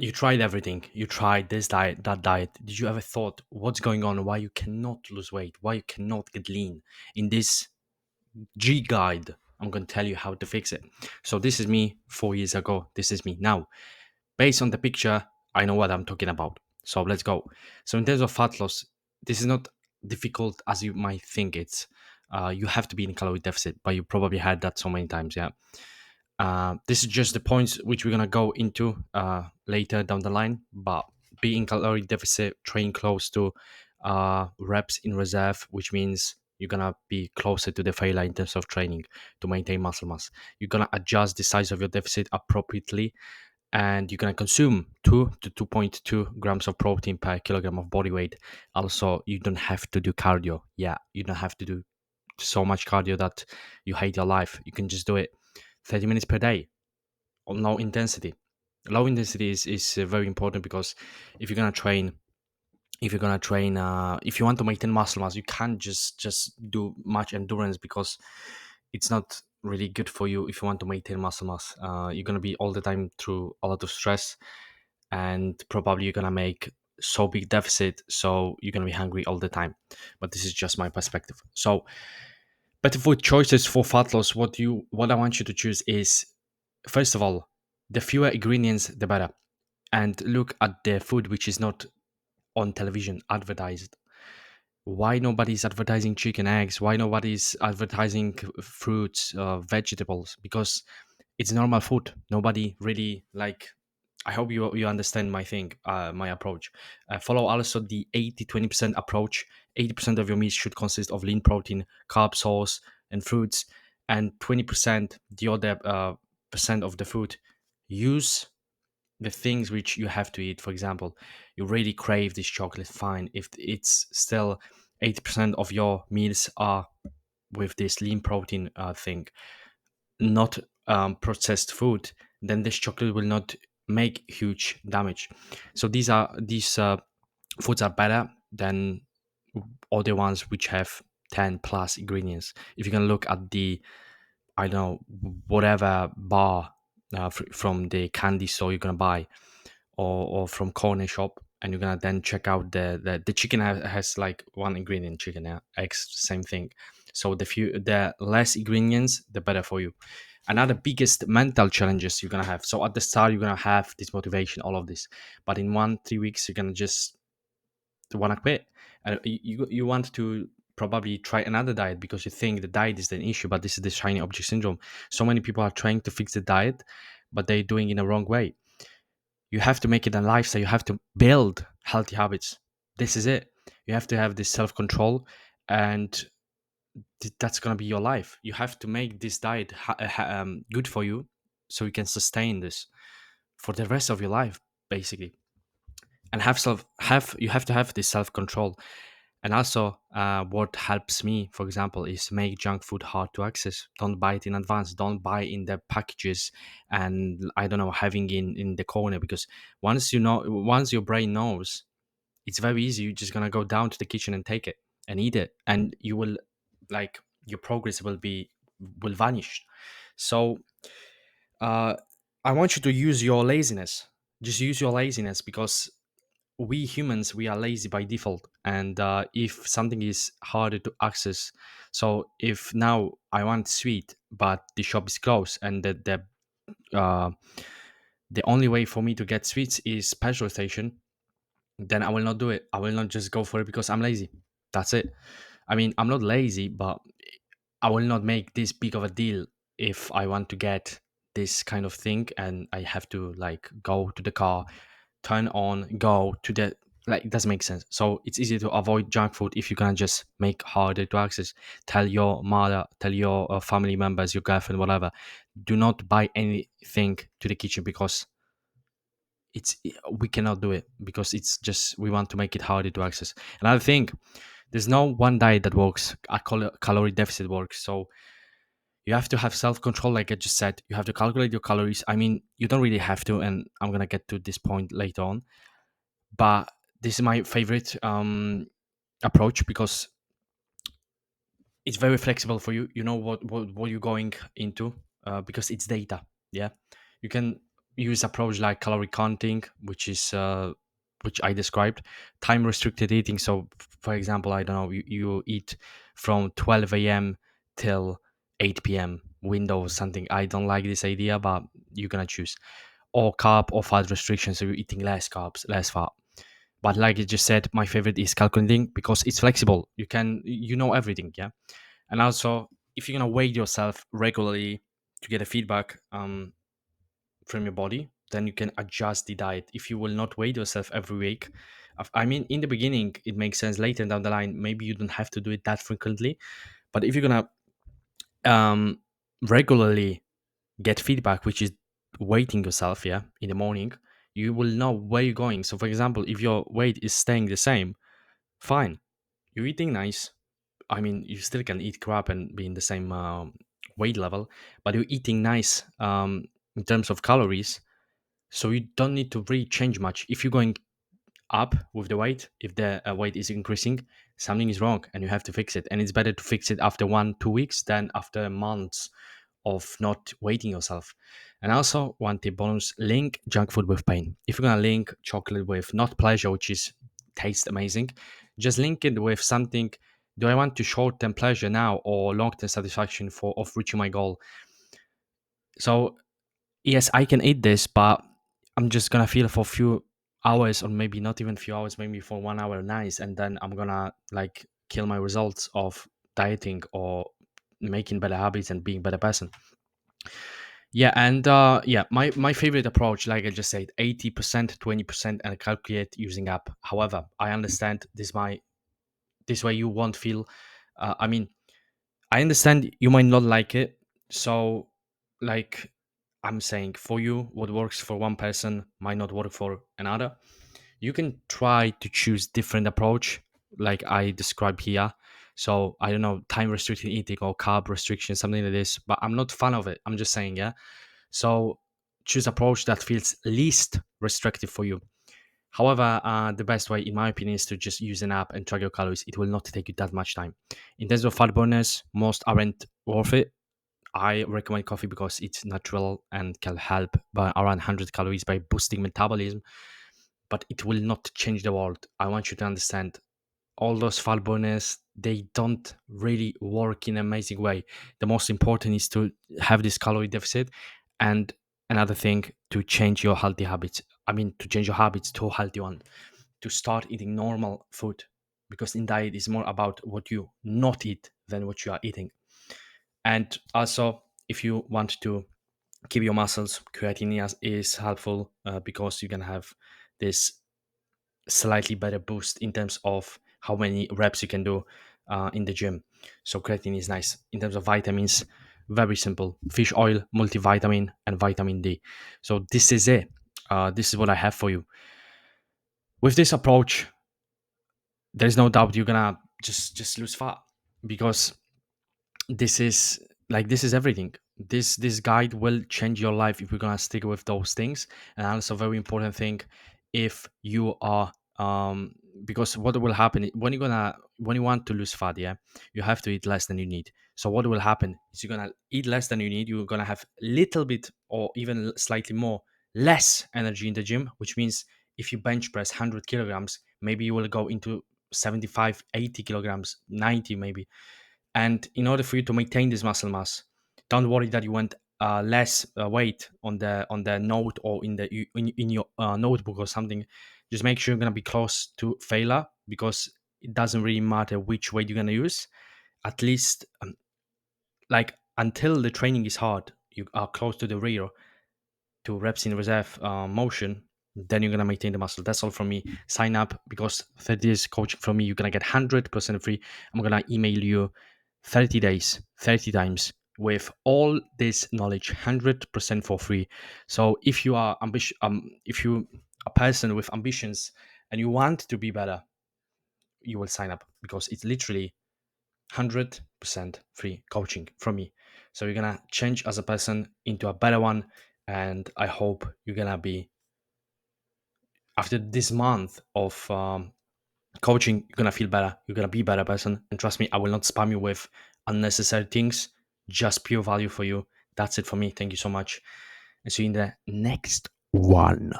You tried everything. You tried this diet, that diet. Did you ever thought what's going on? Why you cannot lose weight? Why you cannot get lean? In this G guide, I'm going to tell you how to fix it. So this is me 4 years ago. This is me now. Based on the picture, I know what I'm talking about. So let's go. So in terms of fat loss, this is not difficult as you might think it's. You have to be in calorie deficit, but you probably had that so many times. Yeah. This is just the points which we're gonna go into later down the line. But be in calorie deficit, train close to reps in reserve, which means you're gonna be closer to the failure in terms of training to maintain muscle mass. You're gonna adjust the size of your deficit appropriately, and you're gonna consume 2 to 2.2 grams of protein per kilogram of body weight. Also, you don't have to do cardio. Yeah, you don't have to do so much cardio that you hate your life. You can just do it 30 minutes per day on low intensity. Low intensity is very important because if you're gonna train, if you want to maintain muscle mass, you can't just do much endurance because it's not really good for you. If you want to maintain muscle mass, you're gonna be all the time through a lot of stress, and probably you're gonna make so big deficit, so you're gonna be hungry all the time. But this is just my perspective. So better food choices for fat loss. What I want you to choose is, first of all, the fewer ingredients, the better. And look at the food which is not on television advertised. Why nobody's advertising chicken, eggs? Why nobody's advertising fruits, vegetables? Because it's normal food. Nobody really like. I hope you understand my thing, my approach. Follow also the 80-20% approach. 80% of your meat should consist of lean protein, carb, sauce, and fruits, and 20% the other percent of the food. Use the things which you have to eat. For example, you really crave this chocolate, fine. If it's still 80% of your meals are with this lean protein thing, not processed food, then this chocolate will not make huge damage. So these foods are better than other ones which have 10 plus ingredients. If you can look at the, I don't know, whatever bar from the candy store you're gonna buy, or from corner shop, and you're gonna then check out the chicken has like one ingredient, chicken, yeah, eggs, same thing. So the less ingredients, the better for you. Another biggest mental challenges you're gonna have. So at the start you're gonna have this motivation, all of this, but in 1-3 weeks you're gonna just want to quit, and you want to probably try another diet because you think the diet is the issue. But this is the shiny object syndrome. So many people are trying to fix the diet, but they're doing it in the wrong way. You have to make it a lifestyle. You have to build healthy habits. This is it. You have to have this self-control, and that's going to be your life. You have to make this diet good for you, so you can sustain this for the rest of your life, basically. And you have to have this self-control. And also, what helps me, for example, is make junk food hard to access. Don't buy it in advance. Don't buy in the packages, and I don't know, having in the corner, because once your brain knows, it's very easy. You're just gonna go down to the kitchen and take it and eat it, and you will, like, your progress will vanish. So, uh, I want you to use your laziness. Just use your laziness, because we humans, we are lazy by default. And if something is harder to access, so if now I want sweet but the shop is closed, and the only way for me to get sweets is petrol station, then I will not do it. I will not just go for it because I'm lazy. That's it. I mean, I'm not lazy, but I will not make this big of a deal if I want to get this kind of thing, and I have to like go to the car, turn on, go to the, like, it doesn't make sense. So it's easy to avoid junk food if you can just make harder to access. Tell your mother, tell your family members, your girlfriend, whatever, do not buy anything to the kitchen, because it's we cannot do it, because it's just we want to make it harder to access. Another thing, there's no one diet that works. Calorie deficit works. So you have to have self-control, like I just said. You have to calculate your calories. I mean, you don't really have to, and I'm gonna get to this point later on, but this is my favorite approach, because it's very flexible for you. You know what you're going into, because it's data. Yeah, you can. use approach like calorie counting, which I described, time restricted eating. So, for example, I don't know, you eat from 12 a.m. till 8 p.m. window or something. I don't like this idea, but you're gonna choose. Or carb or fat restriction, so you're eating less carbs, less fat. But like I just said, my favorite is calculating because it's flexible. You know everything, yeah. And also, if you're gonna weigh yourself regularly to get a feedback from your body, then you can adjust the diet. If you will not weigh yourself every week, I mean, in the beginning, it makes sense. Later down the line, maybe you don't have to do it that frequently. But if you're gonna regularly get feedback, which is weighting yourself, yeah, in the morning, you will know where you're going. So, for example, if your weight is staying the same, fine, you're eating nice. I mean, you still can eat crap and be in the same weight level, but you're eating nice in terms of calories. So you don't need to really change much. If you're going up with the weight, if the weight is increasing, something is wrong and you have to fix it. And it's better to fix it after 1 2 weeks than after months of not weighting yourself. And also, one tip bonus: link junk food with pain. If you're gonna link chocolate with not pleasure, which is tastes amazing, just link it with something. Do I want to short-term pleasure now or long-term satisfaction for of reaching my goal? So yes, I can eat this, but I'm just gonna feel for a few hours, or maybe not even few hours, maybe for 1 hour nice, and then I'm gonna like kill my results of dieting or making better habits and being better person. Yeah, and yeah, my favorite approach, like I just said, 80%, 20%, and calculate using app. However, I understand this way you won't feel. I mean, I understand you might not like it. So, like I'm saying, for you, what works for one person might not work for another. You can try to choose different approach, like I described here. So I don't know, time restricted eating or carb restriction, something like this. But I'm not fan of it. I'm just saying, yeah. So choose approach that feels least restrictive for you. However, the best way, in my opinion, is to just use an app and track your calories. It will not take you that much time. In terms of fat burners, most aren't worth it. I recommend coffee because it's natural and can help by around 100 calories by boosting metabolism, but it will not change the world. I want you to understand all those fat burners, they don't really work in an amazing way. The most important is to have this calorie deficit, and another thing, to change your healthy habits. I mean, to change your habits to a healthy one, to start eating normal food, because in diet is more about what you not eat than what you are eating. And also, if you want to keep your muscles, creatine is helpful because you can have this slightly better boost in terms of how many reps you can do in the gym. So creatine is nice. In terms of vitamins, very simple: fish oil, multivitamin, and vitamin D. So this is it. This is what I have for you. With this approach, there's no doubt you're gonna just lose fat, because this is this is everything. This guide will change your life if you're gonna stick with those things. And also, very important thing, if you are because what will happen when when you want to lose fat, yeah, you have to eat less than you need. So what will happen is you're gonna eat less than you need. You're gonna have little bit or even slightly more less energy in the gym, which means if you bench press 100 kilograms, maybe you will go into 75, 80 kilograms, 90 maybe. And in order for you to maintain this muscle mass, don't worry that you want less weight on the note or in your notebook or something. Just make sure you're gonna be close to failure, because it doesn't really matter which weight you're gonna use. At least until the training is hard, you are close to the rear, to reps in reserve motion, then you're gonna maintain the muscle. That's all from me. Sign up, because 30 days coaching from me, you're gonna get 100% free. I'm gonna email you 30 days, 30 times with all this knowledge, 100% for free. So if you are if you a person with ambitions and you want to be better, you will sign up, because it's literally 100% free coaching from me. So you're gonna change as a person into a better one, and I hope you're gonna be, after this month of coaching, you're gonna feel better. You're gonna be a better person, and trust me, I will not spam you with unnecessary things. Just pure value for you. That's it for me. Thank you so much. and see you in the next one.